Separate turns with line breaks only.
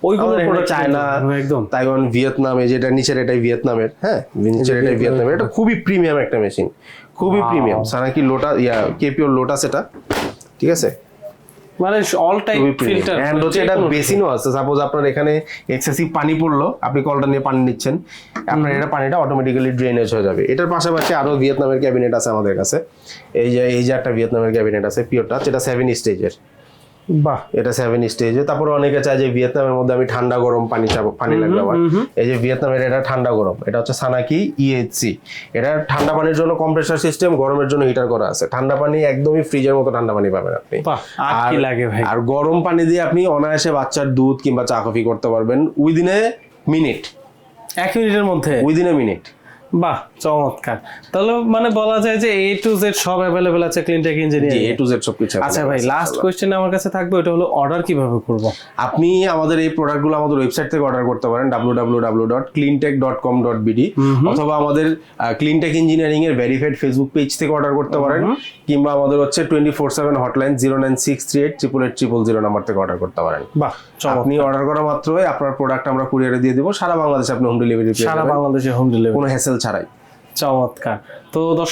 ওইগুলো product
China,
একদম
Taiwan, Vietnam, এই যেটা নিচের এটাই ভিয়েতনামের, হ্যাঁ নিচের এটাই ভিয়েতনামের, এটা খুবই প্রিমিয়াম একটা মেশিন, খুবই প্রিমিয়াম। সানাকি লোটাস কেপিও লোটাস এটা, ঠিক আছে,
মানে অল টাইপ ফিল্টার।
এন্ড হচ্ছে এটা বেসিনও আছে। সাপোজ আপনার এখানে এক্সেসিভ পানি পড়লো, আপনি কলটা নিয়ে পানি নিচ্ছেন, আপনার এটা পানিটা অটোমেটিক্যালি ড্রেনেজ হয়ে যাবে। এটার পাশাপাশি আরো ভিয়েতনামের ক্যাবিনেট আছে আমাদের কাছে। এই যে একটা ভিয়েতনামের ক্যাবিনেট আছে পিওর টাচ, এটা 7 স্টেজের।
বাহ,
এটা 7 স্টেজে। তারপরে অনেকে চায় যে ভিয়েতনামের মধ্যে আমি ঠান্ডা গরম পানি লাগবে আমার, এই যে ভিয়েতনামের এটা ঠান্ডা গরম, এটা হচ্ছে সানাকি ইএইচসি। এটা ঠান্ডা পানির জন্য কম্প্রেসার সিস্টেম, গরমের জন্য হিটার করা আছে। ঠান্ডা পানি একদমই ফ্রিজের মতো ঠান্ডা পানি পাবেন আপনি।
বাহ, আর কি লাগে ভাই।
আর গরম পানি দিয়ে আপনি অনায়াসে বাচ্চার দুধ কিংবা চা কফি করতে পারবেন উইদিন এ মিনিট,
1 মিনিটের মধ্যে।
Within a minute.
বাহ, চমৎকার। তাহলে মানে বলা যায় যে A to Z সব अवेलेबल আছে Cleantech engineering.
A to Z সবকিছু।
আচ্ছা ভাই, লাস্ট কোশ্চেন আমার কাছে থাকবে, ওটা হলো অর্ডার কিভাবে করব?
আপনি আমাদের এই প্রোডাক্টগুলো আমাদের ওয়েবসাইট থেকে অর্ডার করতে পারেন www.cleantech.com.bd, অথবা আমাদের ক্লিনটেক ইঞ্জিনিয়ারিং এর ভেরিফাইড ফেসবুক পেজ থেকে অর্ডার করতে পারেন, কিংবা আমাদের হচ্ছে 24/7 হটলাইন 09638880000 নাম্বার থেকে অর্ডার করতে পারেন।
বাহ,
আপনি অর্ডার করা মাত্রই আপনার প্রোডাক্ট আমরা কুরিয়ারে দিয়ে দেবো, সারা বাংলাদেশে আপনি হোম ডেলিভারি পেয়ে
সারা
যাবেন,
বাংলাদেশে হোম ডেলিভারি,
কোনো হ্যাসেল ছাড়াই।
চমৎকার। তো